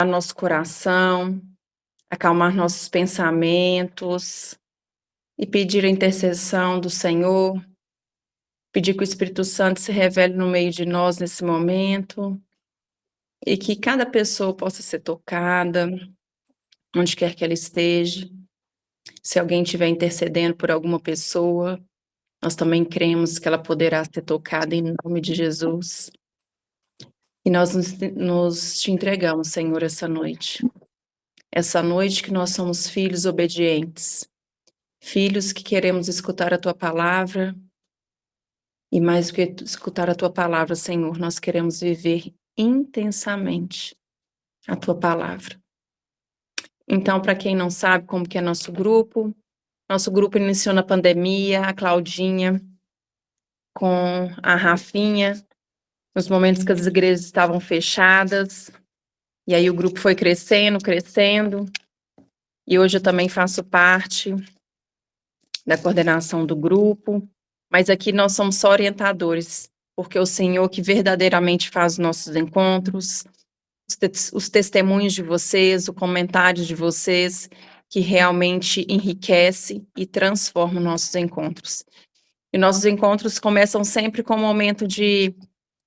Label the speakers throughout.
Speaker 1: nosso coração, acalmar nossos pensamentos e pedir a intercessão do Senhor, pedir que o Espírito Santo se revele no meio de nós nesse momento e que cada pessoa possa ser tocada, onde quer que ela esteja. Se alguém estiver intercedendo por alguma pessoa, nós também cremos que ela poderá ser tocada em nome de Jesus. E nós nos te entregamos, Senhor, essa noite. Essa noite que nós somos filhos obedientes, filhos que queremos escutar a Tua palavra, e mais do que escutar a Tua palavra, Senhor, nós queremos viver intensamente a Tua palavra. Então, para quem não sabe como que é nosso grupo iniciou na pandemia, a Claudinha com a Rafinha, nos momentos que as igrejas estavam fechadas, e aí o grupo foi crescendo, e hoje eu também faço parte da coordenação do grupo, mas aqui nós somos só orientadores, porque é o Senhor que verdadeiramente faz os nossos encontros, os testemunhos de vocês, o comentário de vocês, que realmente enriquece e transforma os nossos encontros. E nossos encontros começam sempre com um momento de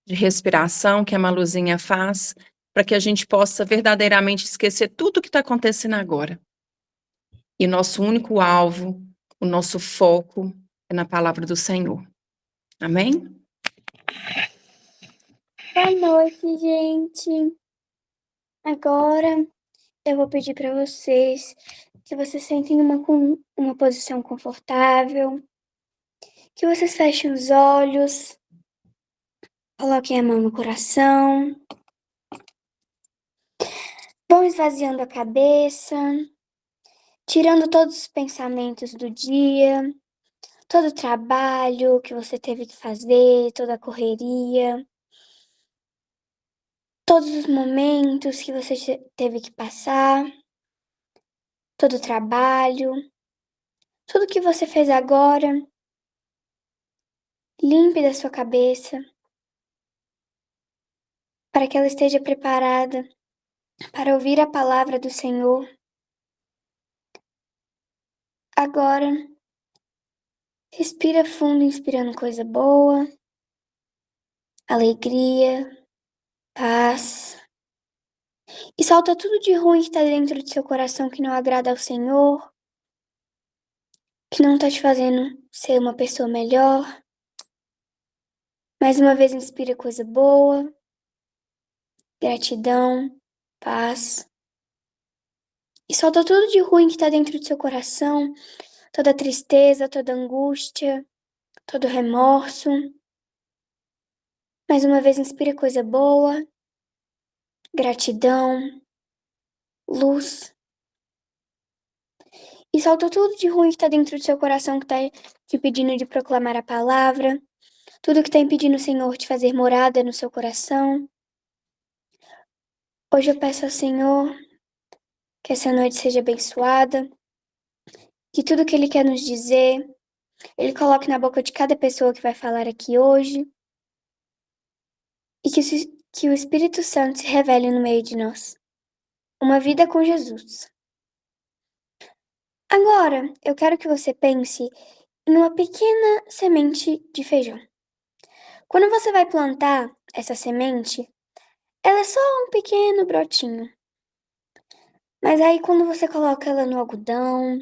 Speaker 1: respiração, que a Maluzinha faz, para que a gente possa verdadeiramente esquecer tudo o que está acontecendo agora. E nosso único alvo, o nosso foco é na palavra do Senhor. Amém?
Speaker 2: Boa noite, gente. Agora eu vou pedir para vocês que vocês sentem uma posição confortável, que vocês fechem os olhos, coloquem a mão no coração, vão esvaziando a cabeça, tirando todos os pensamentos do dia, todo o trabalho que você teve que fazer, toda a correria, todos os momentos que você teve que passar, todo o trabalho, tudo que você fez agora. Limpe da sua cabeça, para que ela esteja preparada para ouvir a palavra do Senhor. Agora, respira fundo, inspirando coisa boa, alegria, paz. E solta tudo de ruim que está dentro do seu coração que não agrada ao Senhor, que não está te fazendo ser uma pessoa melhor. Mais uma vez, inspira coisa boa, gratidão, paz. E solta tudo de ruim que está dentro do seu coração, toda tristeza, toda angústia, todo remorso. Mais uma vez, inspira coisa boa, gratidão, luz. E solta tudo de ruim que está dentro do seu coração, que está te impedindo de proclamar a palavra. Tudo que está impedindo o Senhor de fazer morada no seu coração. Hoje eu peço ao Senhor que essa noite seja abençoada, que tudo que Ele quer nos dizer, Ele coloque na boca de cada pessoa que vai falar aqui hoje, e que o Espírito Santo se revele no meio de nós. Uma vida com Jesus. Agora, eu quero que você pense em uma pequena semente de feijão. Quando você vai plantar essa semente, ela é só um pequeno brotinho. Mas aí quando você coloca ela no algodão,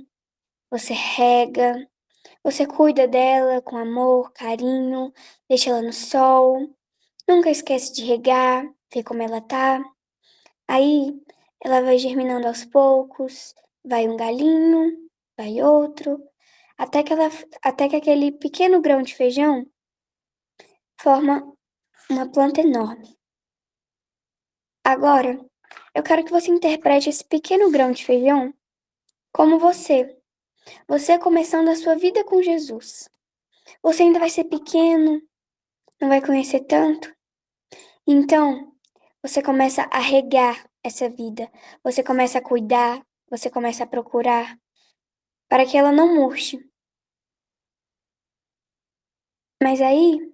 Speaker 2: você rega, você cuida dela com amor, carinho, deixa ela no sol, nunca esquece de regar, ver como ela tá. Aí ela vai germinando aos poucos, vai um galinho, vai outro, até que aquele pequeno grão de feijão forma uma planta enorme. Agora, eu quero que você interprete esse pequeno grão de feijão como você. Você começando a sua vida com Jesus. Você ainda vai ser pequeno, não vai conhecer tanto. Então, você começa a regar essa vida. Você começa a cuidar, você começa a procurar para que ela não murche. Mas aí,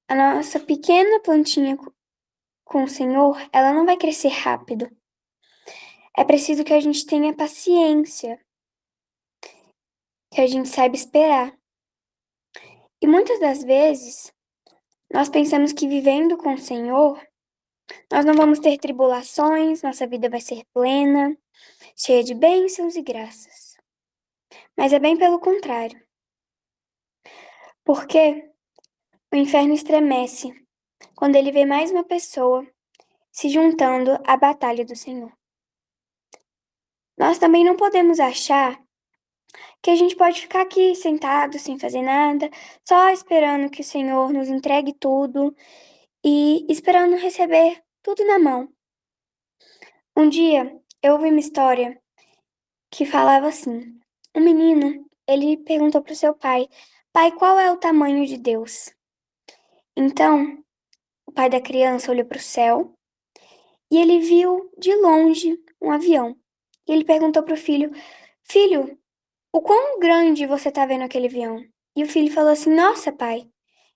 Speaker 2: a nossa pequena plantinha com o Senhor, ela não vai crescer rápido. É preciso que a gente tenha paciência, que a gente saiba esperar. E muitas das vezes, nós pensamos que vivendo com o Senhor, nós não vamos ter tribulações, nossa vida vai ser plena, cheia de bênçãos e graças. Mas é bem pelo contrário. Porque o inferno estremece quando ele vê mais uma pessoa se juntando à batalha do Senhor. Nós também não podemos achar que a gente pode ficar aqui sentado sem fazer nada, só esperando que o Senhor nos entregue tudo e esperando receber tudo na mão. Um dia eu ouvi uma história que falava assim: um menino, ele perguntou para o seu pai: "Pai, qual é o tamanho de Deus?" Então, o pai da criança olhou para o céu e ele viu de longe um avião. E ele perguntou para o filho: "Filho, o quão grande você tá vendo aquele avião?" E o filho falou assim: "Nossa, pai,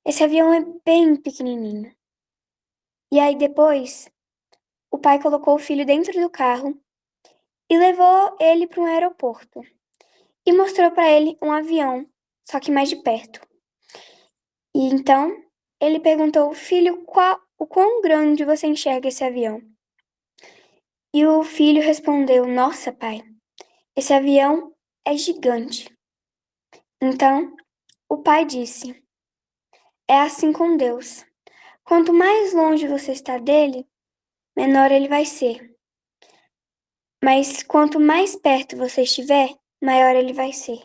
Speaker 2: esse avião é bem pequenininho." E aí depois, o pai colocou o filho dentro do carro e levou ele para um aeroporto e mostrou para ele um avião, só que mais de perto. E então, ele perguntou: "Filho, o quão grande você enxerga esse avião?" E o filho respondeu: "Nossa, pai, esse avião é gigante." Então, o pai disse: "É assim com Deus. Quanto mais longe você está dele, menor ele vai ser. Mas quanto mais perto você estiver, maior ele vai ser."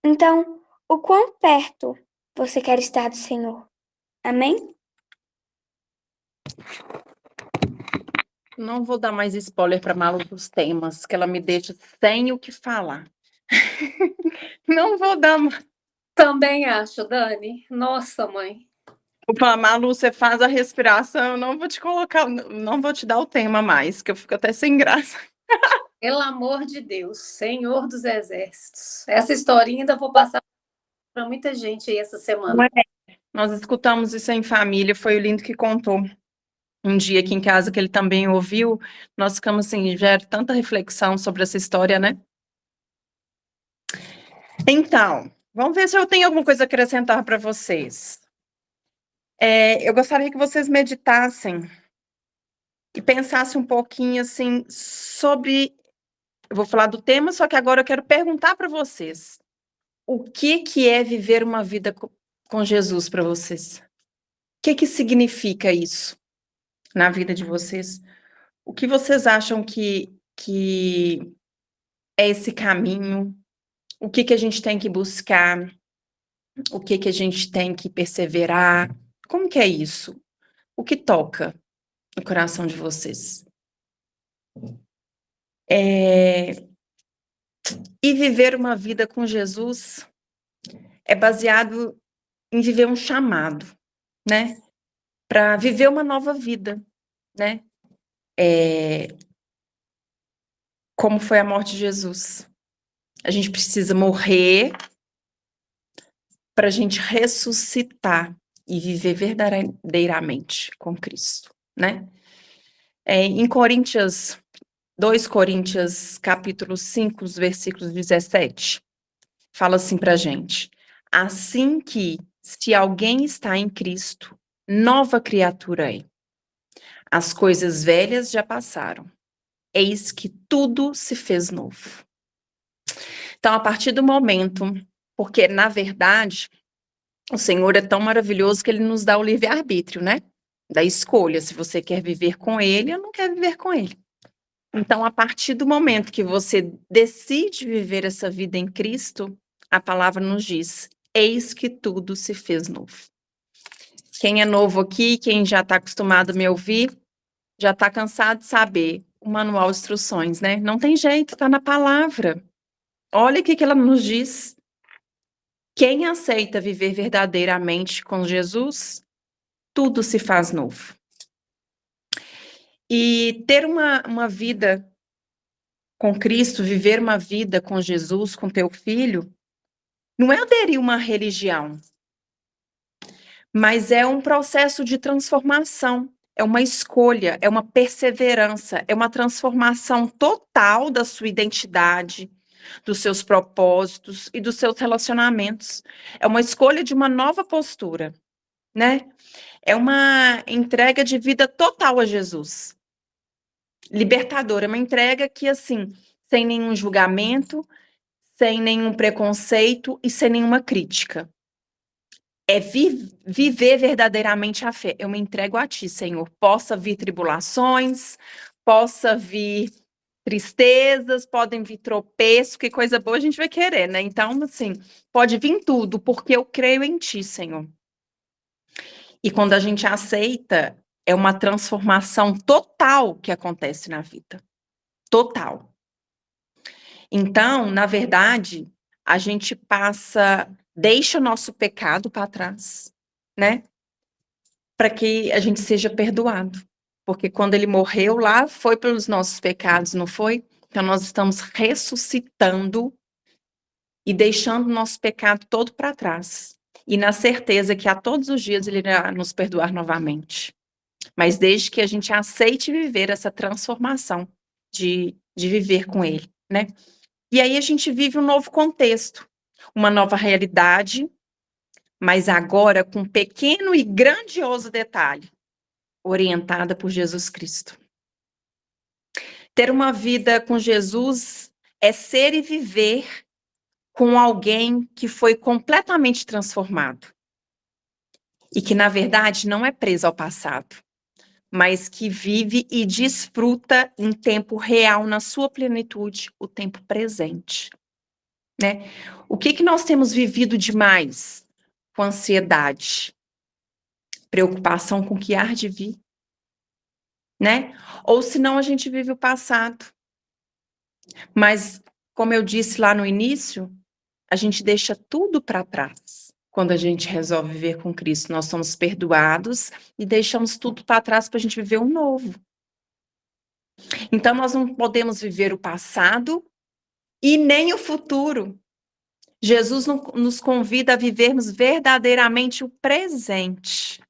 Speaker 2: Então, o quão perto você quer estar do Senhor? Amém?
Speaker 1: Não vou dar mais spoiler para Malu dos temas, que ela me deixa sem o que falar. Não vou dar mais.
Speaker 3: Também acho, Dani. Nossa, mãe.
Speaker 1: Vou falar, Malu, você faz a respiração, eu não vou te colocar, não vou te dar o tema mais, que eu fico até sem graça.
Speaker 3: Pelo amor de Deus, Senhor dos Exércitos. Essa historinha ainda vou passar para muita gente aí essa semana.
Speaker 1: Nós escutamos isso em família, foi o Lindo que contou um dia aqui em casa, que ele também ouviu. Nós ficamos assim, gera tanta reflexão sobre essa história, né? Então, vamos ver se eu tenho alguma coisa a acrescentar para vocês. Eu gostaria que vocês meditassem e pensassem um pouquinho assim sobre. Eu vou falar do tema, só que agora eu quero perguntar para vocês: o que é viver uma vida com Jesus para vocês? O que significa isso na vida de vocês? O que vocês acham que é esse caminho? O que a gente tem que buscar? O que a gente tem que perseverar? Como que é isso? O que toca no coração de vocês? E viver uma vida com Jesus é baseado em viver um chamado, né? Para viver uma nova vida, né? Como foi a morte de Jesus. A gente precisa morrer para a gente ressuscitar e viver verdadeiramente com Cristo, né? Em Coríntios, 2 Coríntios, capítulo 5, os versículos 17, fala assim pra gente: assim que, se alguém está em Cristo, nova criatura é. As coisas velhas já passaram, eis que tudo se fez novo. Então, a partir do momento, porque, na verdade, o Senhor é tão maravilhoso que Ele nos dá o livre-arbítrio, né? Da escolha, se você quer viver com Ele ou não quer viver com Ele. Então, a partir do momento que você decide viver essa vida em Cristo, a palavra nos diz: eis que tudo se fez novo. Quem é novo aqui, quem já está acostumado a me ouvir, já está cansado de saber o manual de instruções, né? Não tem jeito, está na palavra. Olha o que ela nos diz. Quem aceita viver verdadeiramente com Jesus, tudo se faz novo. E ter uma vida com Cristo, viver uma vida com Jesus, com teu filho, não é aderir uma religião, mas é um processo de transformação. é uma escolha, é uma perseverança, é uma transformação total da sua identidade, dos seus propósitos e dos seus relacionamentos. É uma escolha de uma nova postura, né? É uma entrega de vida total a Jesus. Libertadora, é uma entrega que, assim, sem nenhum julgamento, sem nenhum preconceito e sem nenhuma crítica. É viver verdadeiramente a fé. Eu me entrego a ti, Senhor. Possa vir tribulações, possa vir tristezas, podem vir tropeços, que coisa boa a gente vai querer, né? Então, assim, pode vir tudo, porque eu creio em ti, Senhor. E quando a gente aceita, é uma transformação total que acontece na vida. Total. Então, na verdade, a gente deixa o nosso pecado para trás, né? Para que a gente seja perdoado. Porque quando ele morreu lá, foi pelos nossos pecados, não foi? Então, nós estamos ressuscitando e deixando o nosso pecado todo para trás. E na certeza que a todos os dias ele irá nos perdoar novamente. Mas desde que a gente aceite viver essa transformação de viver com ele, né? E aí a gente vive um novo contexto, uma nova realidade, mas agora com um pequeno e grandioso detalhe, orientada por Jesus Cristo. Ter uma vida com Jesus é ser e viver com alguém que foi completamente transformado. E que, na verdade, não é preso ao passado, mas que vive e desfruta em tempo real, na sua plenitude, o tempo presente. Né? O que nós temos vivido demais? Com ansiedade, preocupação com o que há de vir, né? Ou senão a gente vive o passado. Mas, como eu disse lá no início, a gente deixa tudo para trás. Quando a gente resolve viver com Cristo, nós somos perdoados e deixamos tudo para trás para a gente viver um novo. Então, nós não podemos viver o passado e nem o futuro. Jesus nos convida a vivermos verdadeiramente o presente.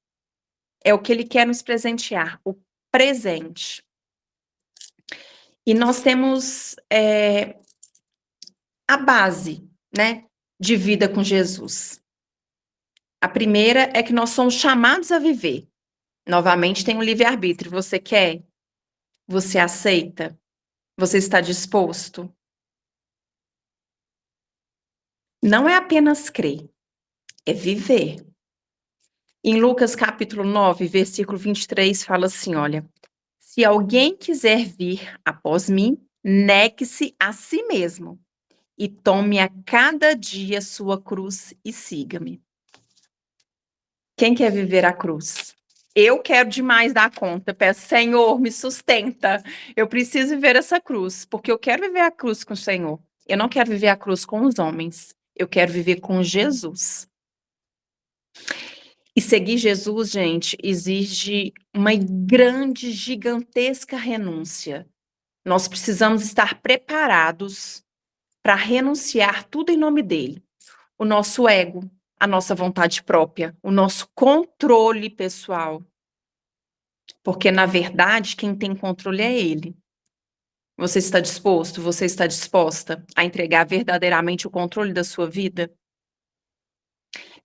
Speaker 1: É o que ele quer nos presentear, o presente. E nós temos a base, né, de vida com Jesus. A primeira é que nós somos chamados a viver. Novamente tem o livre-arbítrio. Você quer? Você aceita? Você está disposto? Não é apenas crer, é viver. Em Lucas capítulo 9, versículo 23, fala assim, olha, se alguém quiser vir após mim, negue-se a si mesmo e tome a cada dia sua cruz e siga-me. Quem quer viver a cruz? Eu quero demais dar conta. Peço, Senhor, me sustenta. Eu preciso viver essa cruz, porque eu quero viver a cruz com o Senhor. Eu não quero viver a cruz com os homens. Eu quero viver com Jesus. E seguir Jesus, gente, exige uma grande, gigantesca renúncia. Nós precisamos estar preparados para renunciar tudo em nome dele. O nosso ego, a nossa vontade própria, o nosso controle pessoal. Porque, na verdade, quem tem controle é ele. Você está disposto, você está disposta a entregar verdadeiramente o controle da sua vida?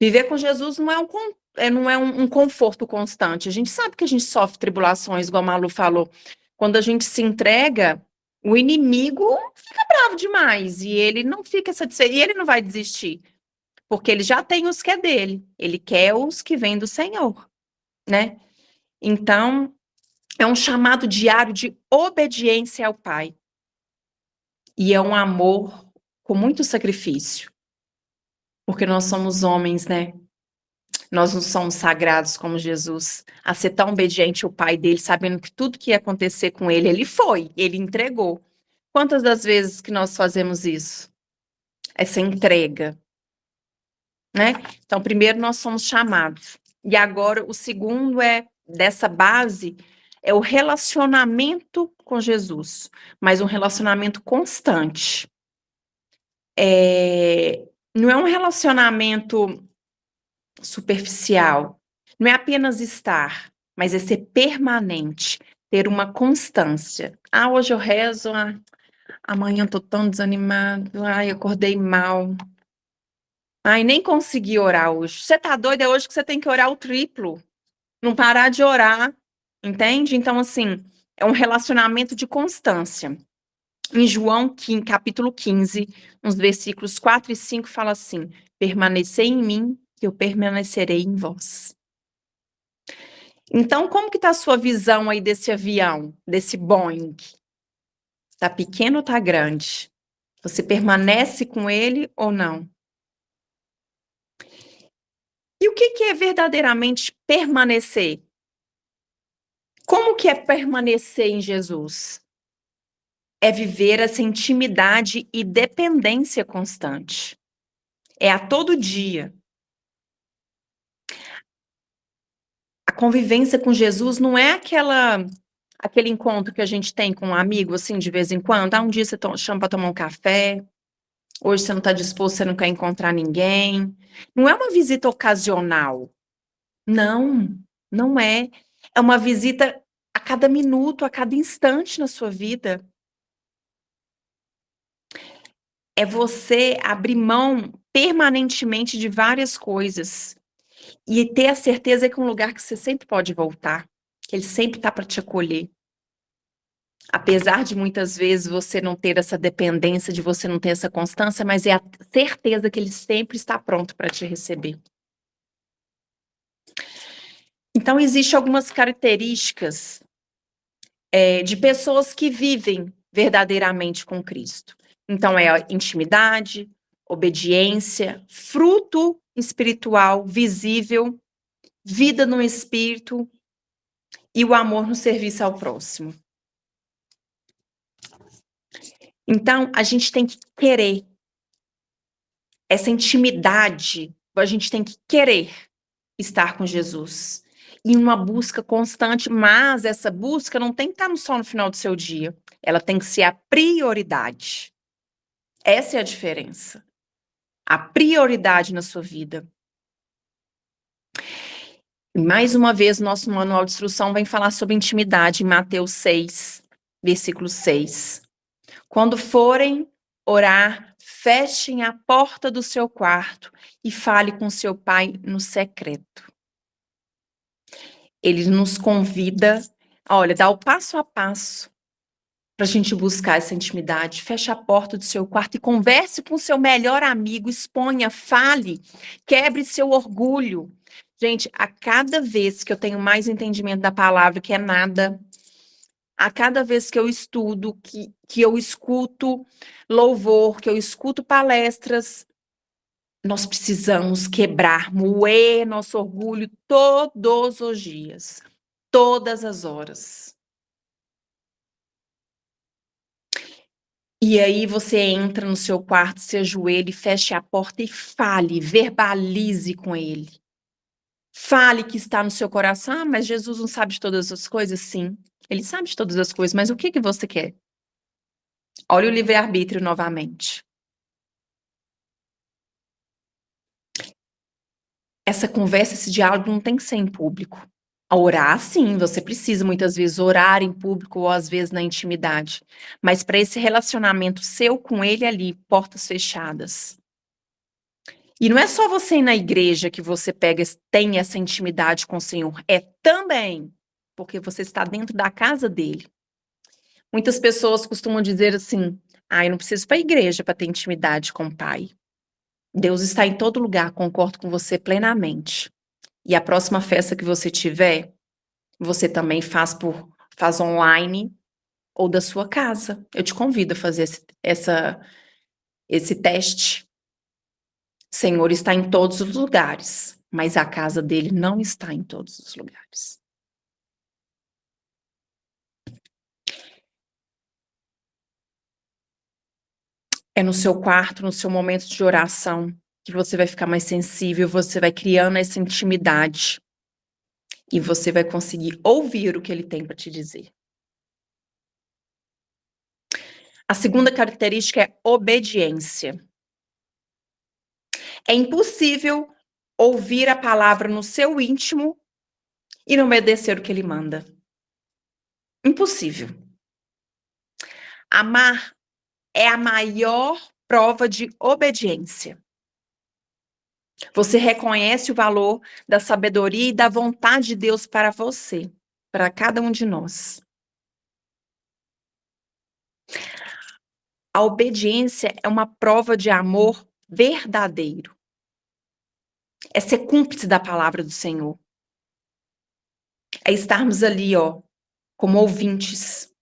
Speaker 1: Viver com Jesus não é um conforto constante. A gente sabe que a gente sofre tribulações, igual a Malu falou. Quando a gente se entrega, o inimigo fica bravo demais e ele não fica satisfeito, e ele não vai desistir, porque ele já tem os que é dele. Ele quer os que vêm do Senhor, né? Então, é um chamado diário de obediência ao Pai. E é um amor com muito sacrifício. Porque nós somos homens, né? Nós não somos sagrados como Jesus. A ser tão obediente ao Pai dele, sabendo que tudo que ia acontecer com ele, ele foi, ele entregou. Quantas das vezes que nós fazemos isso? Essa entrega, né? Então, primeiro nós somos chamados. E agora, o segundo dessa base, é o relacionamento com Jesus, mas um relacionamento constante. Não é um relacionamento superficial, não é apenas estar, mas é ser permanente, ter uma constância. Ah, hoje eu rezo, amanhã eu tô tão desanimado, ai, acordei mal. Ai, nem consegui orar hoje. Você tá doido? É hoje que você tem que orar o triplo. Não parar de orar, entende? Então, assim, é um relacionamento de constância. Em João, capítulo 15, nos versículos 4 e 5, fala assim: permanecei em mim, que eu permanecerei em vós. Então, como que tá a sua visão aí desse avião, desse Boeing? Tá pequeno ou tá grande? Você permanece com ele ou não? E o que é verdadeiramente permanecer? Como que é permanecer em Jesus? É viver essa intimidade e dependência constante. É a todo dia. A convivência com Jesus não é aquele encontro que a gente tem com um amigo, assim, de vez em quando. Um dia você chama para tomar um café, hoje você não está disposto, você não quer encontrar ninguém. Não é uma visita ocasional. Não, não é. É uma visita a cada minuto, a cada instante na sua vida. É você abrir mão permanentemente de várias coisas e ter a certeza que é um lugar que você sempre pode voltar, que ele sempre está para te acolher. Apesar de muitas vezes você não ter essa dependência, de você não ter essa constância, mas é a certeza que ele sempre está pronto para te receber. Então, existem algumas características de pessoas que vivem verdadeiramente com Cristo. Então, é a intimidade, obediência, fruto espiritual visível, vida no espírito e o amor no serviço ao próximo. Então, a gente tem que querer essa intimidade, a gente tem que querer estar com Jesus. Em uma busca constante, mas essa busca não tem que estar só no final do seu dia. Ela tem que ser a prioridade. Essa é a diferença. A prioridade na sua vida. E mais uma vez, nosso manual de instrução vem falar sobre intimidade em Mateus 6, versículo 6. Quando forem orar, fechem a porta do seu quarto e fale com seu pai no secreto. Ele nos convida, olha, dá o passo a passo para a gente buscar essa intimidade. Feche a porta do seu quarto e converse com seu melhor amigo, exponha, fale, quebre seu orgulho. Gente, a cada vez que eu tenho mais entendimento da palavra, que é nada, a cada vez que eu estudo, que eu escuto louvor, que eu escuto palestras, nós precisamos quebrar, moer nosso orgulho todos os dias, todas as horas. E aí você entra no seu quarto, se ajoelhe, feche a porta e fale, verbalize com ele. Fale que está no seu coração. Mas Jesus não sabe de todas as coisas? Sim, ele sabe de todas as coisas, mas o que você quer? Olha o livre-arbítrio novamente. Essa conversa, esse diálogo não tem que ser em público. A orar, sim, você precisa muitas vezes orar em público ou às vezes na intimidade. Mas para esse relacionamento seu com ele ali, portas fechadas. E não é só você ir na igreja que você tem essa intimidade com o Senhor. É também porque você está dentro da casa dele. Muitas pessoas costumam dizer assim, eu não preciso ir para a igreja para ter intimidade com o Pai. Deus está em todo lugar, concordo com você plenamente. E a próxima festa que você tiver, você também faz online ou da sua casa. Eu te convido a fazer esse teste. O Senhor está em todos os lugares, mas a casa dele não está em todos os lugares. É no seu quarto, no seu momento de oração, que você vai ficar mais sensível, você vai criando essa intimidade e você vai conseguir ouvir o que ele tem para te dizer. A segunda característica é obediência. É impossível ouvir a palavra no seu íntimo e não obedecer o que ele manda. Impossível. Amar é a maior prova de obediência. Você reconhece o valor da sabedoria e da vontade de Deus para você, para cada um de nós. A obediência é uma prova de amor verdadeiro. É ser cúmplice da palavra do Senhor. É estarmos ali, como ouvintes.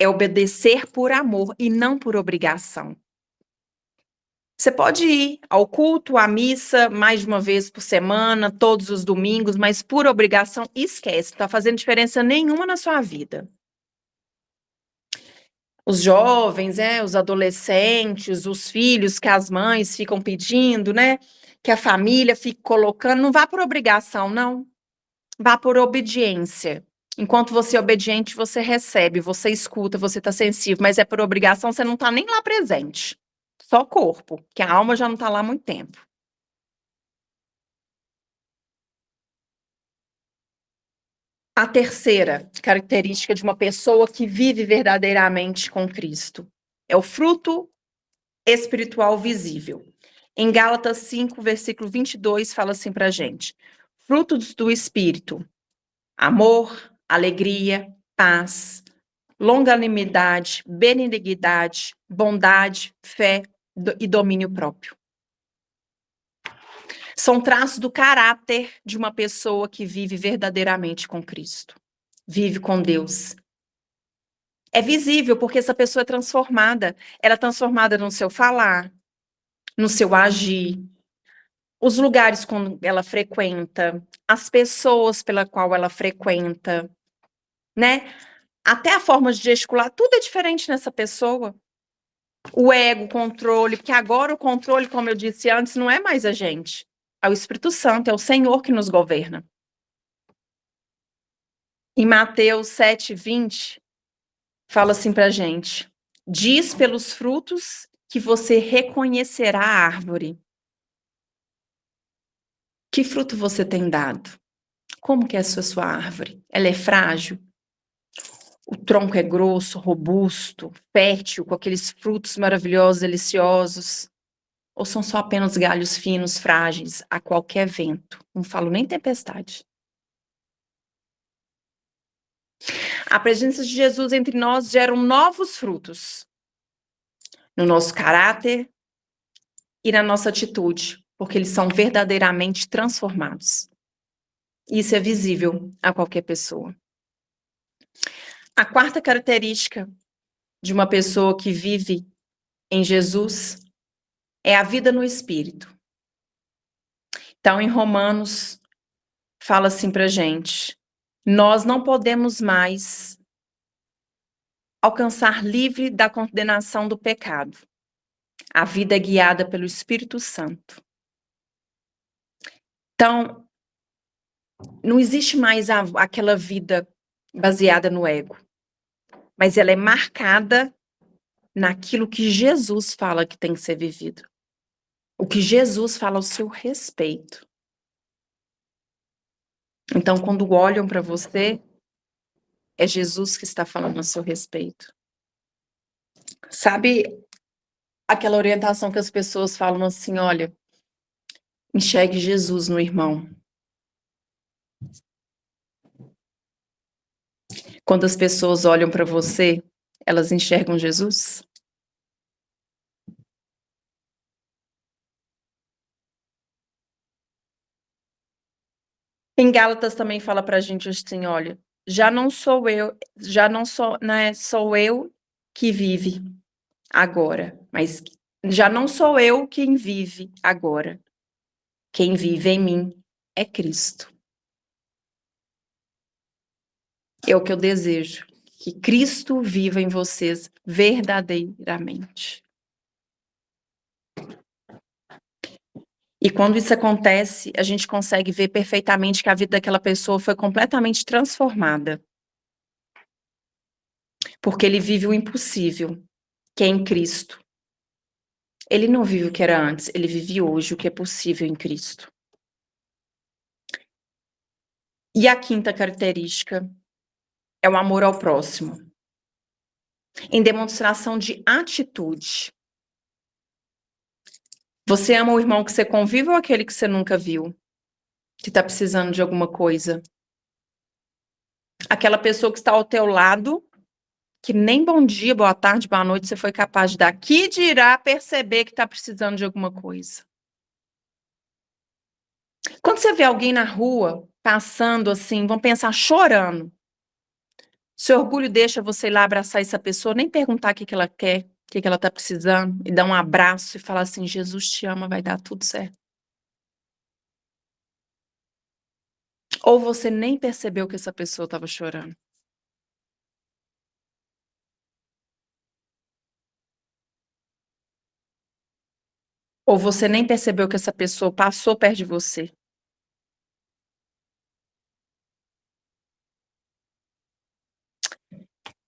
Speaker 1: É obedecer por amor e não por obrigação. Você pode ir ao culto, à missa, mais de uma vez por semana, todos os domingos, mas por obrigação, esquece. Não está fazendo diferença nenhuma na sua vida. Os jovens, os adolescentes, os filhos que as mães ficam pedindo, né? Que a família fica colocando. Não vá por obrigação, não. Vá por obediência. Enquanto você é obediente, você recebe, você escuta, você está sensível. Mas é por obrigação, você não está nem lá presente. Só corpo, que a alma já não está lá há muito tempo. A terceira característica de uma pessoa que vive verdadeiramente com Cristo é o fruto espiritual visível. Em Gálatas 5, versículo 22, fala assim pra gente: frutos do Espírito, amor, alegria, paz, longanimidade, benignidade, bondade, fé e domínio próprio. São traços do caráter de uma pessoa que vive verdadeiramente com Cristo. Vive com Deus. É visível porque essa pessoa é transformada. Ela é transformada no seu falar, no seu agir, os lugares quando ela frequenta, as pessoas pela qual ela frequenta, né? Até a forma de gesticular, tudo é diferente nessa pessoa. O ego, o controle, porque agora o controle, como eu disse antes, não é mais a gente. É o Espírito Santo, é o Senhor que nos governa. Em Mateus 7:20, fala assim pra gente: diz pelos frutos que você reconhecerá a árvore. Que fruto você tem dado? Como que é a sua árvore? Ela é frágil? O tronco é grosso, robusto, fértil, com aqueles frutos maravilhosos, deliciosos? Ou são só apenas galhos finos, frágeis, a qualquer vento? Não falo nem tempestade. A presença de Jesus entre nós gera novos frutos no nosso caráter e na nossa atitude, porque eles são verdadeiramente transformados. Isso é visível a qualquer pessoa. A quarta característica de uma pessoa que vive em Jesus é a vida no Espírito. Então, em Romanos, fala assim pra gente: nós não podemos mais alcançar livre da condenação do pecado. A vida é guiada pelo Espírito Santo. Então, não existe mais aquela vida baseada no ego, mas ela é marcada naquilo que Jesus fala que tem que ser vivido. O que Jesus fala ao seu respeito. Então, quando olham para você, é Jesus que está falando a seu respeito. Sabe aquela orientação que as pessoas falam assim: olha, enxergue Jesus no irmão. Quando as pessoas olham para você, elas enxergam Jesus? Em Gálatas também fala pra gente assim: olha, sou eu que vive agora, mas já não sou eu quem vive agora. Quem vive em mim é Cristo. É o que eu desejo, que Cristo viva em vocês verdadeiramente. E quando isso acontece, a gente consegue ver perfeitamente que a vida daquela pessoa foi completamente transformada. Porque ele vive o impossível, que é em Cristo. Ele não vive o que era antes, ele vive hoje o que é possível em Cristo. E a quinta característica é o amor ao próximo, em demonstração de atitude. Você ama o irmão que você convive ou aquele que você nunca viu, que está precisando de alguma coisa? Aquela pessoa que está ao teu lado, que nem bom dia, boa tarde, boa noite você foi capaz de dar, que dirá perceber que está precisando de alguma coisa. Quando você vê alguém na rua, passando assim, vão pensar chorando, seu orgulho deixa você ir lá abraçar essa pessoa, nem perguntar o que ela quer, o que ela está precisando, e dar um abraço e falar assim, Jesus te ama, vai dar tudo certo. Ou você nem percebeu que essa pessoa estava chorando. Ou você nem percebeu que essa pessoa passou perto de você.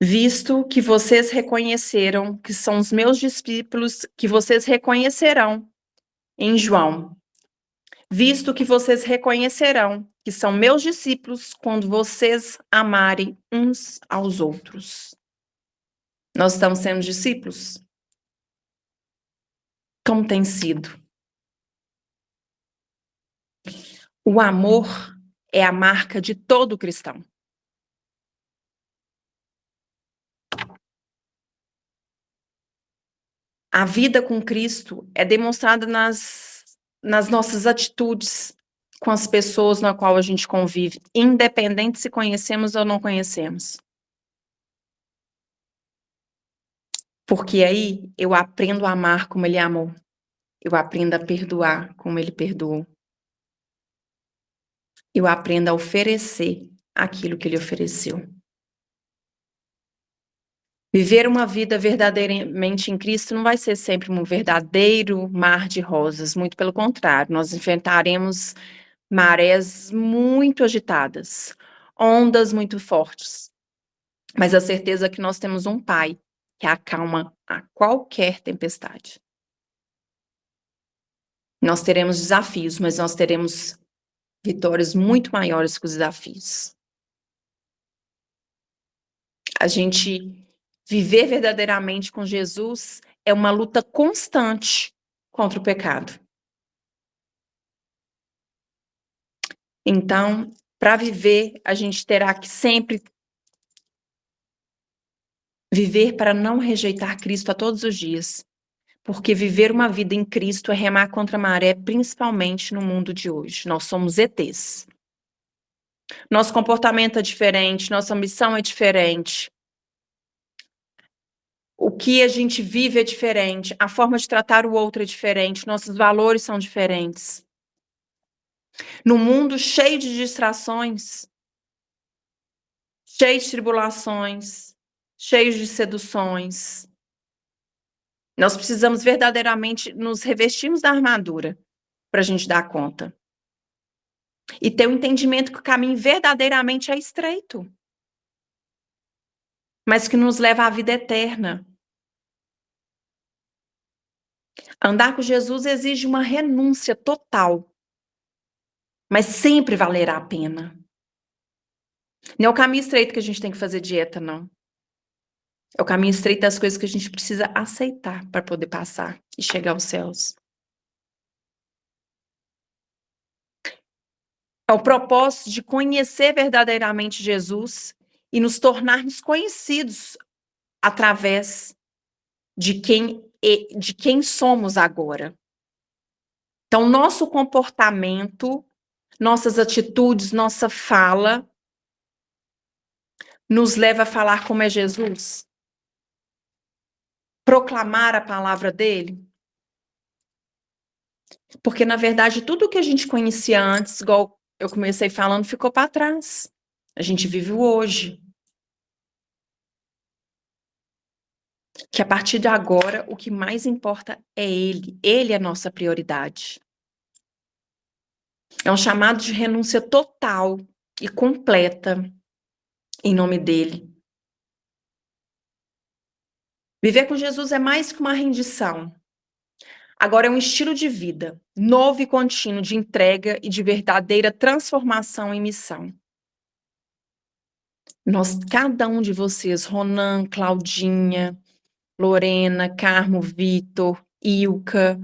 Speaker 1: Visto que vocês reconheceram que são os meus discípulos, que vocês reconhecerão em João. Visto que vocês reconhecerão que são meus discípulos quando vocês amarem uns aos outros. Nós estamos sendo discípulos? Como tem sido? O amor é a marca de todo cristão. A vida com Cristo é demonstrada nas nossas atitudes com as pessoas na qual a gente convive, independente se conhecemos ou não conhecemos. Porque aí eu aprendo a amar como Ele amou. Eu aprendo a perdoar como Ele perdoou. Eu aprendo a oferecer aquilo que Ele ofereceu. Viver uma vida verdadeiramente em Cristo não vai ser sempre um verdadeiro mar de rosas, muito pelo contrário, nós enfrentaremos marés muito agitadas, ondas muito fortes, mas a certeza que nós temos um Pai que acalma a qualquer tempestade. Nós teremos desafios, mas nós teremos vitórias muito maiores que os desafios. A gente viver verdadeiramente com Jesus é uma luta constante contra o pecado. Então, para viver, a gente terá que sempre viver para não rejeitar Cristo a todos os dias. Porque viver uma vida em Cristo é remar contra a maré, principalmente no mundo de hoje. Nós somos ETs. Nosso comportamento é diferente, nossa missão é diferente. O que a gente vive é diferente, a forma de tratar o outro é diferente, nossos valores são diferentes. No mundo cheio de distrações, cheio de tribulações, cheio de seduções, nós precisamos verdadeiramente nos revestirmos da armadura para a gente dar conta. E ter o entendimento que o caminho verdadeiramente é estreito, mas que nos leva à vida eterna. Andar com Jesus exige uma renúncia total, mas sempre valerá a pena. Não é o caminho estreito que a gente tem que fazer dieta, não. É o caminho estreito das coisas que a gente precisa aceitar para poder passar e chegar aos céus. É o propósito de conhecer verdadeiramente Jesus e nos tornarmos conhecidos através de quem somos agora. Então, nosso comportamento, nossas atitudes, nossa fala, nos leva a falar como é Jesus? Proclamar a palavra dele? Porque, na verdade, tudo que a gente conhecia antes, igual eu comecei falando, ficou para trás. A gente vive o hoje. Que a partir de agora, o que mais importa é Ele. Ele é a nossa prioridade. É um chamado de renúncia total e completa em nome dele. Viver com Jesus é mais que uma rendição. Agora é um estilo de vida, novo e contínuo de entrega e de verdadeira transformação em missão. Cada um de vocês, Ronan, Claudinha, Lorena, Carmo, Vitor, Ilka,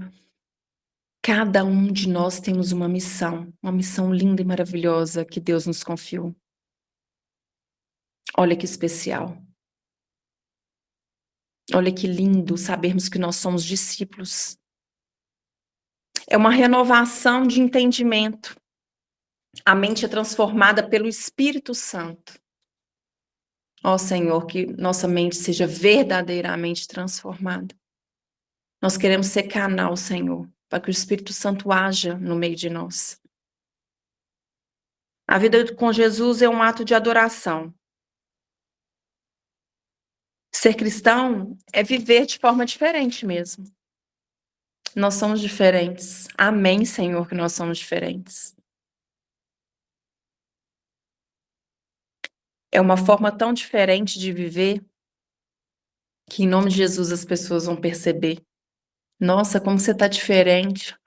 Speaker 1: cada um de nós temos uma missão linda e maravilhosa que Deus nos confiou. Olha que especial. Olha que lindo sabermos que nós somos discípulos. É uma renovação de entendimento. A mente é transformada pelo Espírito Santo. Ó Senhor, que nossa mente seja verdadeiramente transformada. Nós queremos ser canal, Senhor, para que o Espírito Santo haja no meio de nós. A vida com Jesus é um ato de adoração. Ser cristão é viver de forma diferente mesmo. Nós somos diferentes. Amém, Senhor, que nós somos diferentes. É uma forma tão diferente de viver que, em nome de Jesus, as pessoas vão perceber. Nossa, como você está diferente.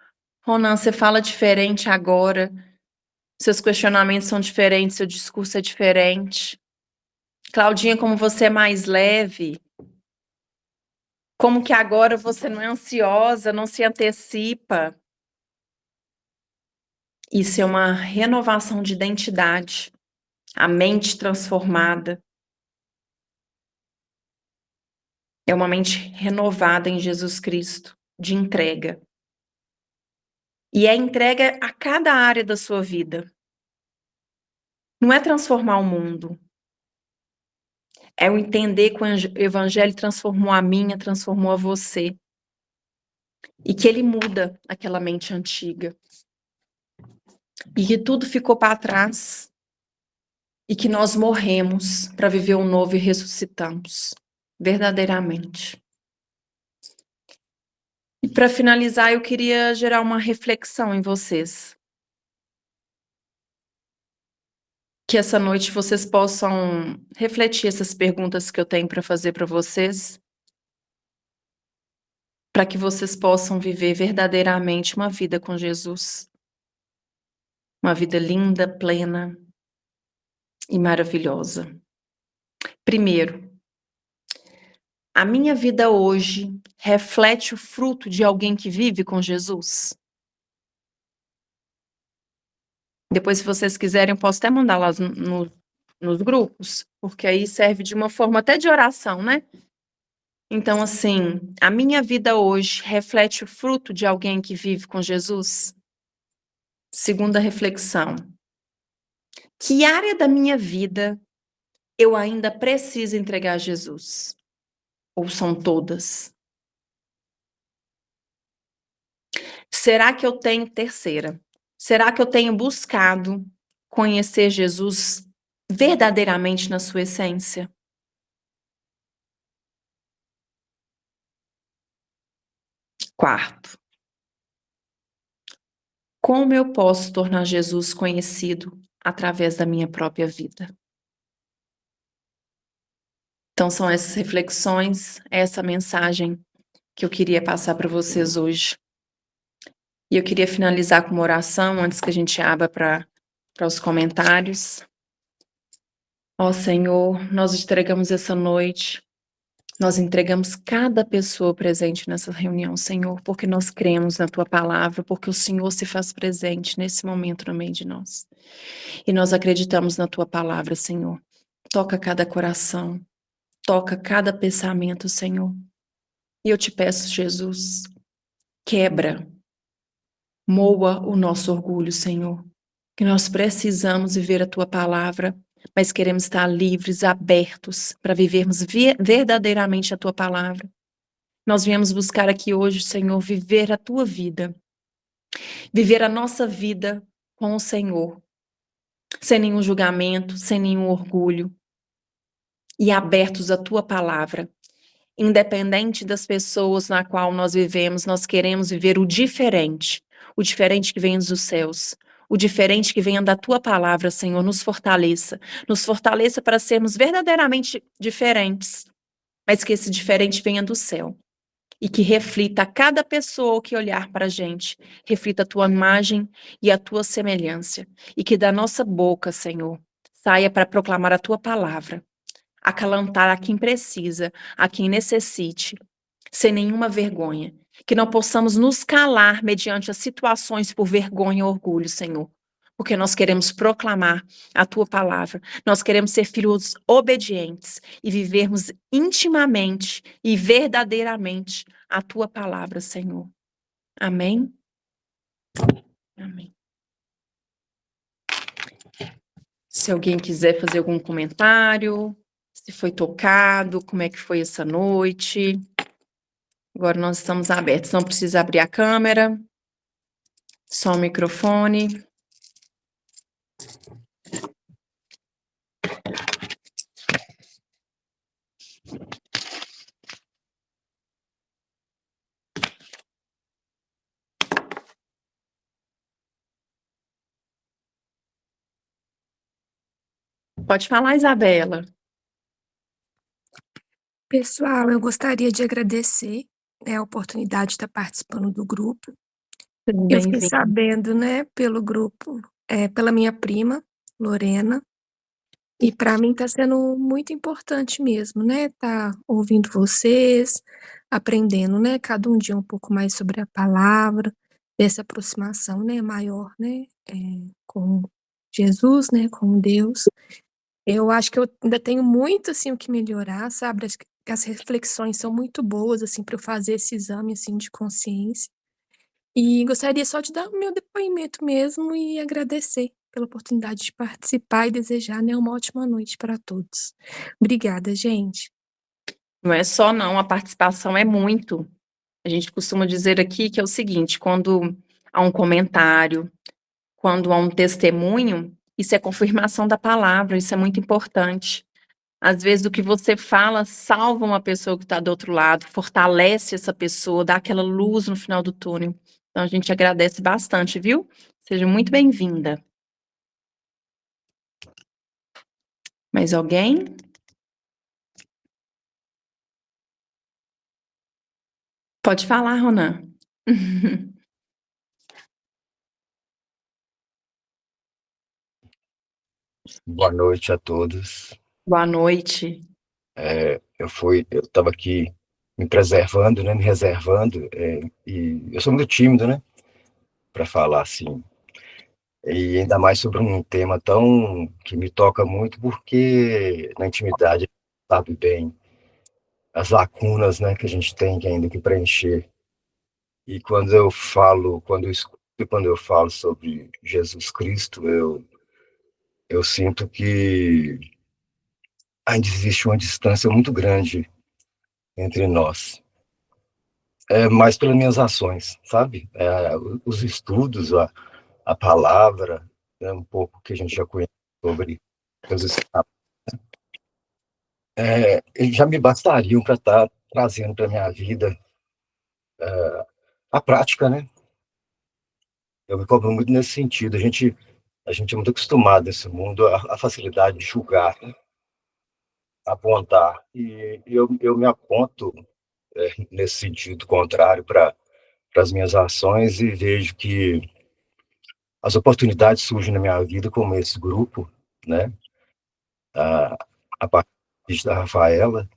Speaker 1: Ronan, você fala diferente agora. Seus questionamentos são diferentes, seu discurso é diferente. Claudinha, como você é mais leve. Como que agora você não é ansiosa, não se antecipa. Isso é uma renovação de identidade. A mente transformada. É uma mente renovada em Jesus Cristo, de entrega. E é entrega a cada área da sua vida. Não é transformar o mundo. É o entender que o Evangelho transformou a minha, transformou a você. E que ele muda aquela mente antiga. E que tudo ficou para trás. E que nós morremos para viver o novo e ressuscitamos. Verdadeiramente. E para finalizar, eu queria gerar uma reflexão em vocês. Que essa noite vocês possam refletir essas perguntas que eu tenho para fazer para vocês. Para que vocês possam viver verdadeiramente uma vida com Jesus. Uma vida linda, plena e maravilhosa. Primeiro, a minha vida hoje reflete o fruto de alguém que vive com Jesus? Depois, se vocês quiserem, eu posso até mandar lá nos grupos, porque aí serve de uma forma até de oração, né? Então, assim, a minha vida hoje reflete o fruto de alguém que vive com Jesus? Segunda reflexão. Que área da minha vida eu ainda preciso entregar a Jesus? Ou são todas? Será que eu tenho, terceira, será que eu tenho buscado conhecer Jesus verdadeiramente na sua essência? Quarto, como eu posso tornar Jesus conhecido através da minha própria vida? Então, são essas reflexões, essa mensagem que eu queria passar para vocês hoje. E eu queria finalizar com uma oração antes que a gente abra para os comentários. Ó Senhor, nós entregamos essa noite, nós entregamos cada pessoa presente nessa reunião, Senhor, porque nós cremos na Tua palavra, porque o Senhor se faz presente nesse momento no meio de nós. E nós acreditamos na Tua palavra, Senhor. Toca cada coração, toca cada pensamento, Senhor. E eu te peço, Jesus, quebra, moa o nosso orgulho, Senhor, que nós precisamos viver a Tua palavra, mas queremos estar livres, abertos, para vivermos verdadeiramente a Tua palavra. Nós viemos buscar aqui hoje, Senhor, viver a Tua vida, viver a nossa vida com o Senhor, sem nenhum julgamento, sem nenhum orgulho, e abertos à Tua palavra. Independente das pessoas na qual nós vivemos, nós queremos viver o diferente que vem dos céus, o diferente que venha da Tua palavra, Senhor, nos fortaleça para sermos verdadeiramente diferentes, mas que esse diferente venha do céu, e que reflita a cada pessoa que olhar para a gente, reflita a Tua imagem e a Tua semelhança, e que da nossa boca, Senhor, saia para proclamar a tua palavra, acalentar a quem precisa, a quem necessite, sem nenhuma vergonha. Que não possamos nos calar mediante as situações por vergonha ou orgulho, Senhor. Porque nós queremos proclamar a tua palavra. Nós queremos ser filhos obedientes e vivermos intimamente e verdadeiramente a tua palavra, Senhor. Amém? Amém. Se alguém quiser fazer algum comentário, se foi tocado, como é que foi essa noite. Agora nós estamos abertos, não precisa abrir a câmera, só o microfone. Pode falar, Isabela.
Speaker 4: Pessoal, eu gostaria de agradecer, a oportunidade de estar participando do grupo. Eu fiquei
Speaker 1: Bem-vindo.
Speaker 4: sabendo, pelo grupo, pela minha prima, Lorena, e para mim está sendo muito importante mesmo, tá ouvindo vocês, aprendendo, cada um dia um pouco mais sobre a palavra, dessa aproximação, maior, com Jesus, com Deus. Eu acho que eu ainda tenho muito, assim, o que melhorar, sabe, acho que as reflexões são muito boas, assim, para eu fazer esse exame, assim, de consciência. E gostaria só de dar o meu depoimento mesmo e agradecer pela oportunidade de participar e desejar, uma ótima noite para todos. Obrigada, gente.
Speaker 1: Não é só não, a participação é muito. A gente costuma dizer aqui que é o seguinte, quando há um comentário, quando há um testemunho, isso é confirmação da palavra, isso é muito importante. Às vezes o que você fala salva uma pessoa que está do outro lado, fortalece essa pessoa, dá aquela luz no final do túnel. Então a gente agradece bastante, viu? Seja muito bem-vinda. Mais alguém? Pode falar, Ronan.
Speaker 5: Boa noite a todos.
Speaker 1: Boa noite.
Speaker 5: Eu estava aqui me preservando, me reservando, e eu sou muito tímido, para falar assim, e ainda mais sobre um tema tão que me toca muito, porque na intimidade sabe bem as lacunas, que a gente tem que ainda que preencher. E quando eu escuto e quando eu falo sobre Jesus Cristo, eu sinto que ainda existe uma distância muito grande entre nós. Mais pelas minhas ações, sabe? Os estudos, a palavra, um pouco que a gente já conhece sobre os escapos, eles já me bastariam para estar trazendo para a minha vida a prática, Eu me cobro muito nesse sentido. A gente é muito acostumado nesse mundo à facilidade de julgar, apontar. E eu me aponto nesse sentido contrário para as minhas ações e vejo que as oportunidades surgem na minha vida, como esse grupo, a partir da Rafaela,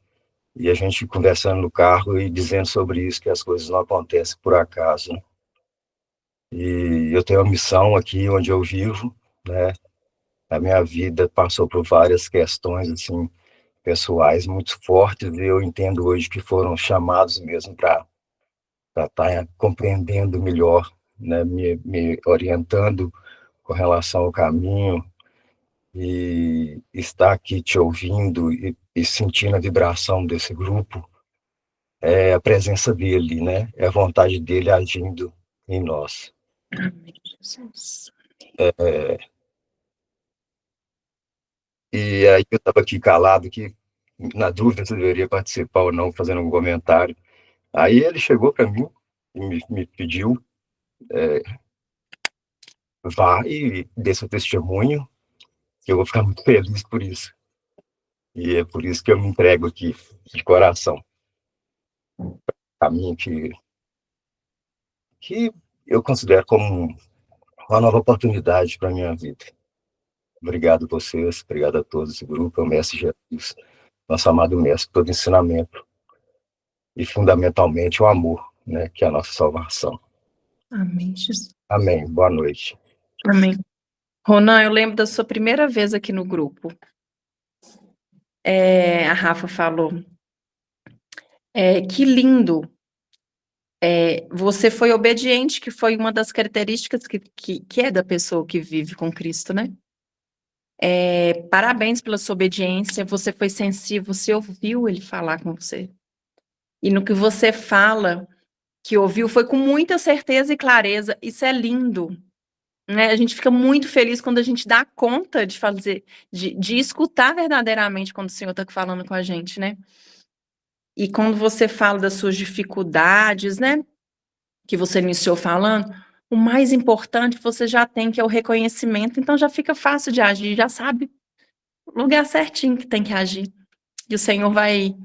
Speaker 5: e a gente conversando no carro e dizendo sobre isso, que as coisas não acontecem por acaso. E eu tenho uma missão aqui onde eu vivo, A minha vida passou por várias questões, assim, pessoais muito fortes, e eu entendo hoje que foram chamados mesmo para estar compreendendo melhor, me orientando com relação ao caminho, e estar aqui te ouvindo e sentindo a vibração desse grupo é a presença dele, É a vontade dele agindo em nós.
Speaker 1: Amém, Jesus.
Speaker 5: E aí eu estava aqui calado, que na dúvida se eu deveria participar ou não, fazendo um comentário. Aí ele chegou para mim e me pediu, vá e dê seu testemunho, que eu vou ficar muito feliz por isso. E é por isso que eu me entrego aqui, de coração. Caminho que eu considero como uma nova oportunidade para a minha vida. Obrigado a vocês, obrigado a todos esse grupo, ao Mestre Jesus, nosso amado Mestre, todo ensinamento e fundamentalmente o amor, né, que é a nossa salvação.
Speaker 1: Amém, Jesus.
Speaker 5: Amém. Boa noite.
Speaker 1: Amém. Ronan, eu lembro da sua primeira vez aqui no grupo. A Rafa falou. Que lindo. Você foi obediente, que foi uma das características que é da pessoa que vive com Cristo, né? Parabéns pela sua obediência, você foi sensível, você ouviu ele falar com você. E no que você fala, que ouviu, foi com muita certeza e clareza. Isso é lindo, né? A gente fica muito feliz quando a gente dá conta de fazer, de escutar verdadeiramente quando o Senhor está falando com a gente, né? E quando você fala das suas dificuldades, né? Que você iniciou falando, o mais importante você já tem, que é o reconhecimento, então já fica fácil de agir, já sabe o lugar certinho que tem que agir. E o Senhor vai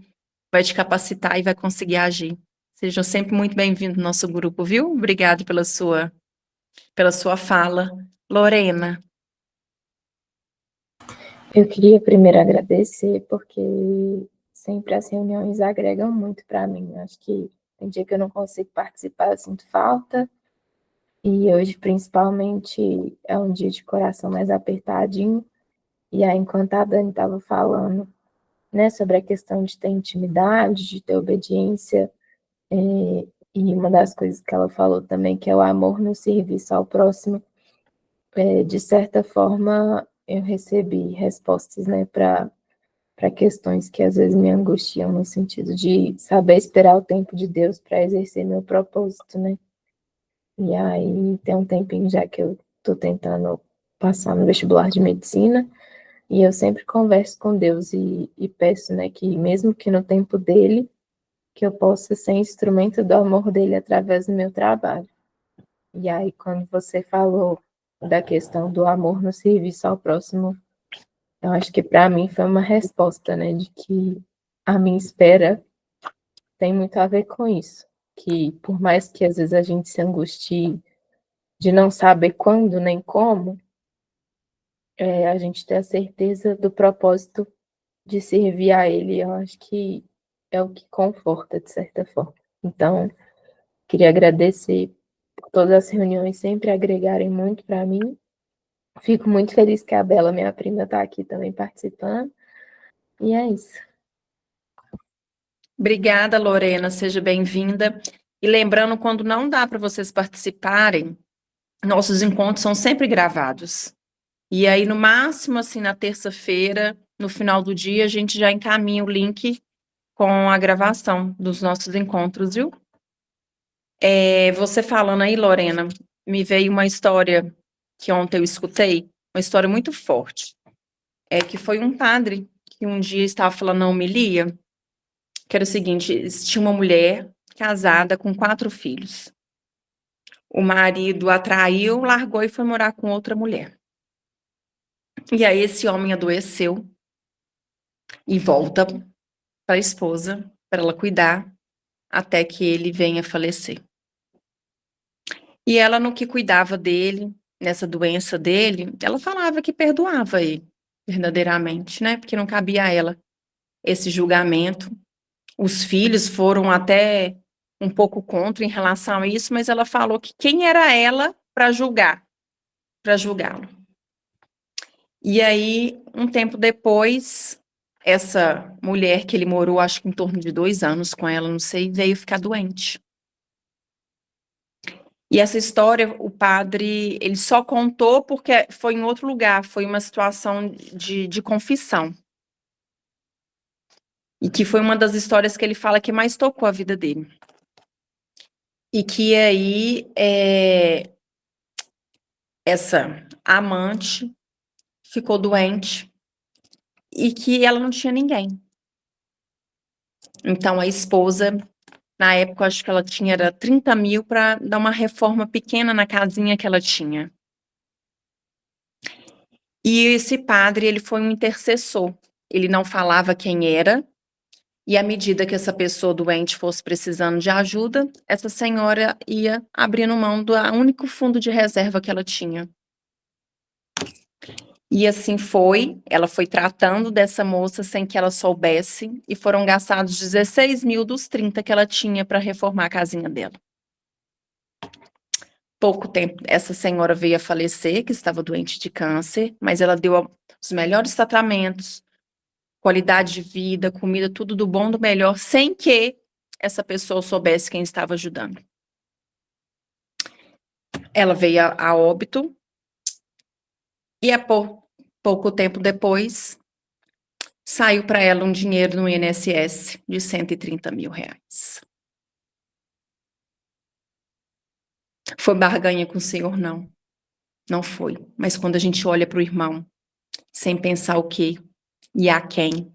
Speaker 1: te capacitar e vai conseguir agir. Seja sempre muito bem-vindo no nosso grupo, viu? Obrigado pela sua fala. Lorena.
Speaker 6: Eu queria primeiro agradecer, porque sempre as reuniões agregam muito para mim. Acho que tem dia que eu não consigo participar, eu sinto falta. E hoje, principalmente, é um dia de coração mais apertadinho. E aí, enquanto a Dani estava falando, né, sobre a questão de ter intimidade, de ter obediência, e uma das coisas que ela falou também, que é o amor no serviço ao próximo, de certa forma, eu recebi respostas, né, para questões que às vezes me angustiam, no sentido de saber esperar o tempo de Deus para exercer meu propósito, né? E aí tem um tempinho já que eu estou tentando passar no vestibular de medicina, e eu sempre converso com Deus e peço, né, que mesmo que no tempo dele, que eu possa ser instrumento do amor dele através do meu trabalho. E aí, quando você falou da questão do amor no serviço ao próximo, eu acho que para mim foi uma resposta, né, de que a minha espera tem muito a ver com isso. Que por mais que às vezes a gente se angustie de não saber quando nem como, a gente ter a certeza do propósito de servir a Ele, eu acho que é o que conforta, de certa forma. Então, queria agradecer por todas as reuniões sempre agregarem muito para mim. Fico muito feliz que a Bela, minha prima, está aqui também participando. E é isso.
Speaker 1: Obrigada, Lorena, seja bem-vinda. E lembrando, quando não dá para vocês participarem, nossos encontros são sempre gravados. E aí, no máximo, assim, na terça-feira, no final do dia, a gente já encaminha o link com a gravação dos nossos encontros, viu? Você falando aí, Lorena, me veio uma história que ontem eu escutei, uma história muito forte. Que foi um padre que um dia estava falando na homilia, que era o seguinte: tinha uma mulher casada com 4 filhos. O marido a traiu, largou e foi morar com outra mulher. E aí esse homem adoeceu e volta para a esposa, para ela cuidar, até que ele venha a falecer. E ela, no que cuidava dele, nessa doença dele, ela falava que perdoava ele, verdadeiramente, né? Porque não cabia a ela esse julgamento. Os filhos foram até um pouco contra em relação a isso, mas ela falou que quem era ela para julgá-lo. E aí, um tempo depois, essa mulher que ele morou, acho que em torno de 2 anos com ela, não sei, veio ficar doente. E essa história, o padre, ele só contou porque foi em outro lugar, foi uma situação de confissão. E que foi uma das histórias que ele fala que mais tocou a vida dele. E que aí, essa amante ficou doente e que ela não tinha ninguém. Então, a esposa, na época, acho que ela tinha era 30 mil para dar uma reforma pequena na casinha que ela tinha. E esse padre, ele foi um intercessor. Ele não falava quem era, e à medida que essa pessoa doente fosse precisando de ajuda, essa senhora ia abrindo mão do único fundo de reserva que ela tinha. E assim foi, ela foi tratando dessa moça sem que ela soubesse, e foram gastados 16 mil dos 30 que ela tinha para reformar a casinha dela. Pouco tempo, essa senhora veio a falecer, que estava doente de câncer, mas ela deu os melhores tratamentos, qualidade de vida, comida, tudo do bom, do melhor, sem que essa pessoa soubesse quem estava ajudando. Ela veio a óbito, e pouco tempo depois, saiu para ela um dinheiro no INSS de 130 mil reais. Foi barganha com o Senhor? Não. Não foi. Mas quando a gente olha para o irmão, sem pensar o quê e a quem,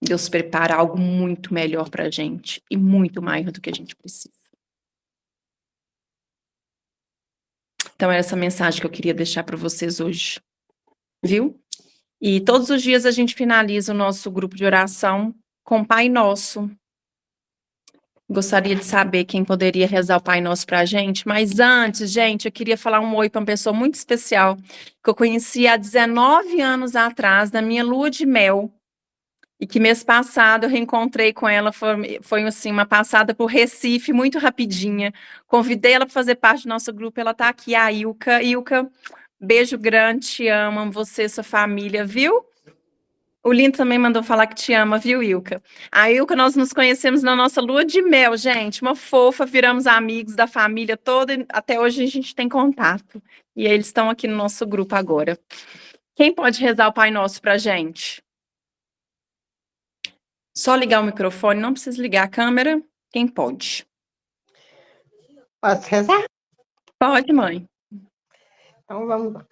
Speaker 1: Deus prepara algo muito melhor para a gente e muito mais do que a gente precisa. Então, era essa mensagem que eu queria deixar para vocês hoje. Viu? E todos os dias a gente finaliza o nosso grupo de oração com Pai Nosso. Gostaria de saber quem poderia rezar o Pai Nosso para a gente, mas antes, gente, eu queria falar um oi para uma pessoa muito especial, que eu conheci há 19 anos atrás, na minha lua de mel, e que mês passado eu reencontrei com ela, foi assim, uma passada por Recife, muito rapidinha, convidei ela para fazer parte do nosso grupo, ela está aqui, a Ilka. Ilka, beijo grande, te amo, você, sua família, viu? O Lindo também mandou falar que te ama, viu, Ilka? A Ilka, nós nos conhecemos na nossa lua de mel, gente. Uma fofa, viramos amigos da família toda. E até hoje a gente tem contato. E eles estão aqui no nosso grupo agora. Quem pode rezar o Pai Nosso pra gente? Só ligar o microfone, não precisa ligar a câmera. Quem pode?
Speaker 7: Posso rezar?
Speaker 1: Pode, mãe.
Speaker 7: Então vamos lá.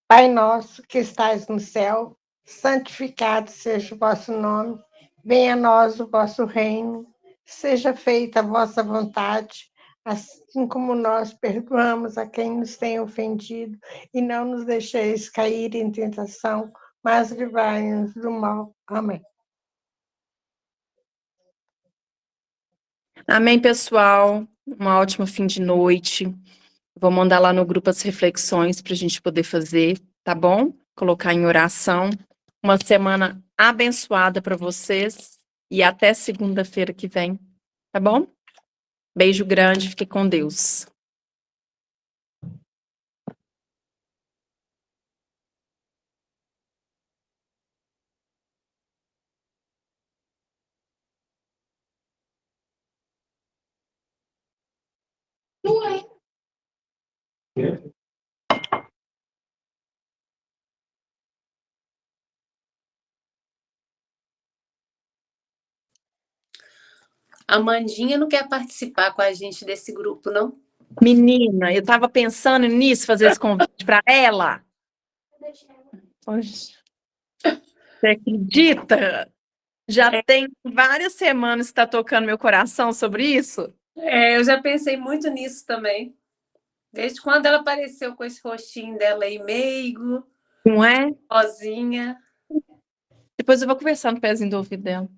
Speaker 7: Pai nosso que estais no céu, santificado seja o vosso nome, venha a nós o vosso reino, seja feita a vossa vontade, assim como nós perdoamos a quem nos tem ofendido, e não nos deixeis cair em tentação, mas livrai-nos do mal. Amém.
Speaker 1: Amém, pessoal. Um ótimo fim de noite. Vou mandar lá no grupo as reflexões para a gente poder fazer, tá bom? Colocar em oração. Uma semana abençoada para vocês e até segunda-feira que vem, tá bom? Beijo grande, fique com Deus.
Speaker 3: A Mandinha não quer participar com a gente desse grupo, não?
Speaker 1: Menina, eu tava pensando nisso, fazer esse convite para ela. Poxa. Você acredita? Já tem várias semanas que está tocando meu coração sobre isso.
Speaker 3: Eu já pensei muito nisso também. Desde quando ela apareceu com esse rostinho dela aí, meigo.
Speaker 1: Não é?
Speaker 3: Sozinha.
Speaker 1: Depois eu vou conversar no pezinho do ouvido dela.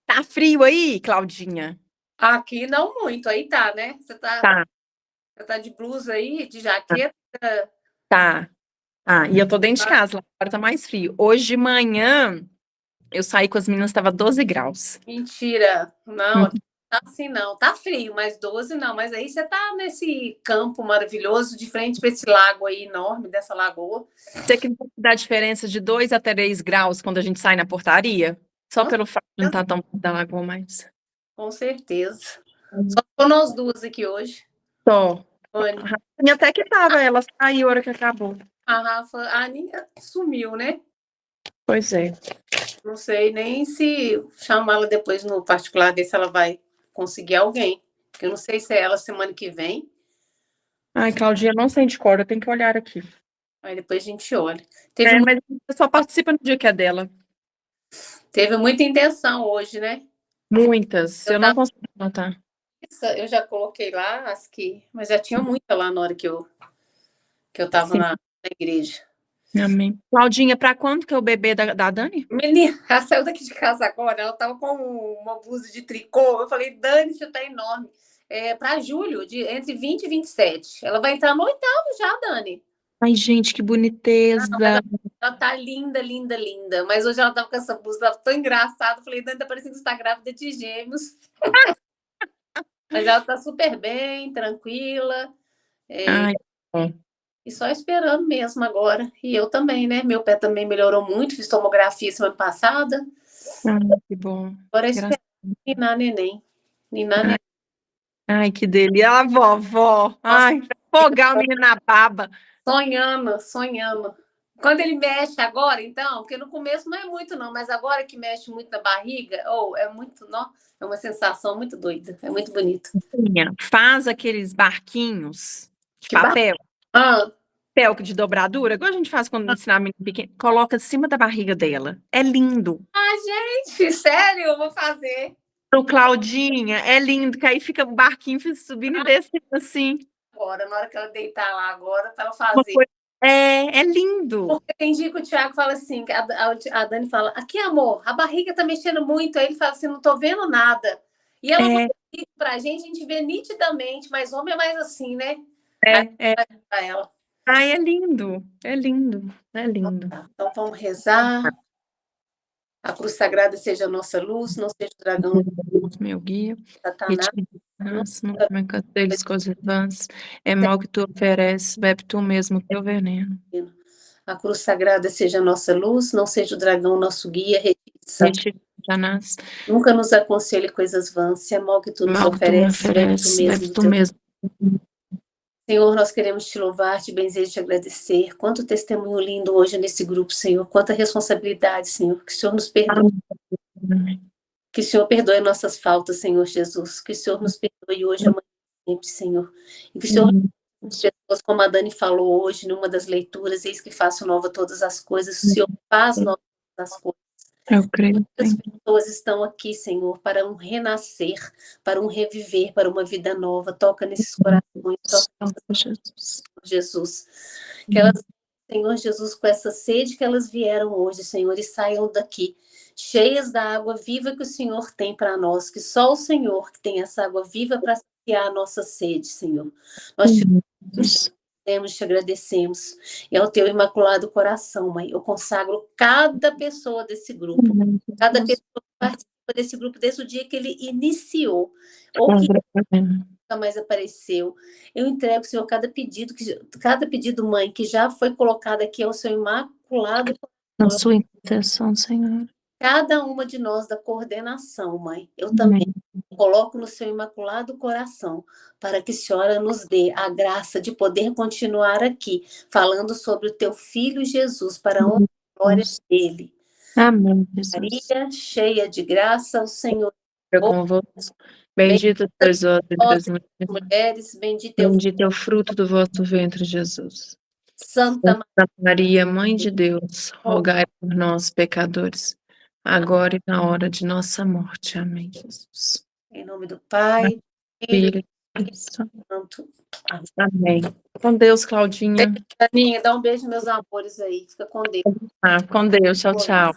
Speaker 1: Tá frio aí, Claudinha?
Speaker 3: Aqui não muito, aí tá, né? Você tá de blusa aí, de jaqueta?
Speaker 1: Tá. E eu tô dentro de casa, lá agora tá mais frio. Hoje de manhã, eu saí com as meninas, tava 12 graus.
Speaker 3: Mentira. Não, aqui não tá assim não. Tá frio, mas 12 não. Mas aí você tá nesse campo maravilhoso, de frente para esse lago aí enorme, dessa lagoa.
Speaker 1: Você que dá diferença de 2 a 3 graus quando a gente sai na portaria? Só pelo fato de não estar tão perto da lagoa mais.
Speaker 3: Com certeza. Só tô nós duas aqui hoje.
Speaker 1: Tô. A até que tava, ela saiu a hora que acabou.
Speaker 3: A Rafa, a Aninha sumiu, né?
Speaker 1: Pois é.
Speaker 3: Não sei nem se chamar ela depois no particular, ver se ela vai conseguir alguém. Porque eu não sei se é ela semana que vem.
Speaker 1: Ai, Claudinha, não sei de cor, eu tenho que olhar aqui.
Speaker 3: Aí depois a gente olha.
Speaker 1: Mas só participa no dia que é dela.
Speaker 3: Teve muita intenção hoje, né?
Speaker 1: Muitas. Eu não consigo anotar.
Speaker 3: Eu já coloquei lá as que... Mas já tinha muita lá na hora que eu tava na igreja.
Speaker 1: Amém. Claudinha, para quando que é o bebê da Dani?
Speaker 3: Menina, ela saiu daqui de casa agora, ela tava com uma blusa de tricô. Eu falei, Dani, você tá enorme. para julho, entre 20 e 27. Ela vai entrar no 8º já, Dani.
Speaker 1: Ai, gente, que boniteza.
Speaker 3: Ela tá linda, linda, linda. Mas hoje ela tava com essa blusa, tava tão engraçada. Falei, Dani, tá parecendo que você tá grávida de gêmeos. Mas ela tá super bem, tranquila.
Speaker 1: Ai, bom.
Speaker 3: E só esperando mesmo agora. E eu também, né? Meu pé também melhorou muito. Fiz tomografia semana passada.
Speaker 1: Que bom.
Speaker 3: Agora é esperar ninar neném. Ninar neném.
Speaker 1: Ai, que delícia. A vovó. Ai, fogar o menino na baba.
Speaker 3: Sonhando, sonhando. Quando ele mexe agora, então, porque no começo não é muito, não, mas agora que mexe muito na barriga, é muito, não, é uma sensação muito doida, é muito bonito.
Speaker 1: Faz aqueles barquinhos de
Speaker 3: Que
Speaker 1: papel.
Speaker 3: Ah,
Speaker 1: Papel de dobradura, igual a gente faz quando ensina a menina pequena, coloca em cima da barriga dela. É lindo.
Speaker 3: gente, sério, eu vou fazer.
Speaker 1: O Claudinha, é lindo, que aí fica o barquinho subindo e descendo assim.
Speaker 3: Agora, na hora que ela deitar lá agora, para ela fazer.
Speaker 1: É lindo.
Speaker 3: Porque tem dia que o Thiago fala assim, a Dani fala, aqui, amor, a barriga tá mexendo muito. Aí ele fala assim, não tô vendo nada. E ela manda isso pra gente, a gente vê nitidamente, mas homem é mais assim, né? Pra ela.
Speaker 1: Ai, é lindo, é lindo, é lindo.
Speaker 3: Então vamos rezar. A cruz sagrada seja a nossa luz, não seja o dragão,
Speaker 1: meu guia,
Speaker 3: Satanás.
Speaker 1: não me canseis coisas vãs, é mal que tu ofereces, bebe tu mesmo teu veneno.
Speaker 3: A cruz sagrada seja a nossa luz, não seja o dragão nosso guia,
Speaker 1: Satanás.
Speaker 3: Nunca nos aconselhe coisas vãs, se é mal que tu nos ofereces,
Speaker 1: bebe tu mesmo.
Speaker 3: Senhor, nós queremos te louvar, te benzer e te agradecer. Quanto testemunho lindo hoje nesse grupo, Senhor. Quanta responsabilidade, Senhor. Que o Senhor nos perdoe. Que o Senhor perdoe nossas faltas, Senhor Jesus. Que o Senhor nos perdoe hoje, amanhã e sempre, Senhor. E que o Senhor, pessoas como a Dani falou hoje, numa das leituras, eis que faço nova todas as coisas. O Senhor faz novas as coisas.
Speaker 1: Eu creio.
Speaker 3: As pessoas estão aqui, Senhor, para um renascer, para um reviver, para uma vida nova. Toca nesses corações, toca
Speaker 1: Jesus.
Speaker 3: Jesus. Que elas, Senhor Jesus, com essa sede que elas vieram hoje, Senhor, e saiam daqui cheias da água viva que o Senhor tem para nós, que só o Senhor que tem essa água viva para saciar a nossa sede, Senhor. Nós te agradecemos. E ao teu imaculado coração, Mãe, eu consagro cada pessoa desse grupo, cada pessoa que participa desse grupo desde o dia que ele iniciou, ou que nunca mais apareceu. Eu entrego, Senhor, cada pedido, Mãe, que já foi colocado aqui ao seu imaculado coração.
Speaker 1: Na sua intercessão, Senhor.
Speaker 3: Cada uma de nós da coordenação, Mãe, eu também coloco no seu imaculado coração, para que a senhora nos dê a graça de poder continuar aqui, falando sobre o teu filho Jesus, para a honra e glória dele.
Speaker 1: Amém, Jesus.
Speaker 3: Maria, cheia de graça, o Senhor
Speaker 1: é convosco. Bendita sois vós entre as
Speaker 3: mulheres, bendito
Speaker 1: é o fruto do vosso ventre, Jesus.
Speaker 3: Santa
Speaker 1: Maria, Mãe de Deus, rogai por nós, pecadores, agora e na hora de nossa morte. Amém, Jesus.
Speaker 3: Em nome do Pai, do Filho e do Espírito Santo.
Speaker 1: Amém. Com Deus, Claudinha.
Speaker 3: Aninha, dá um beijo, meus amores aí. Fica com Deus.
Speaker 1: Com Deus. Tchau, tchau.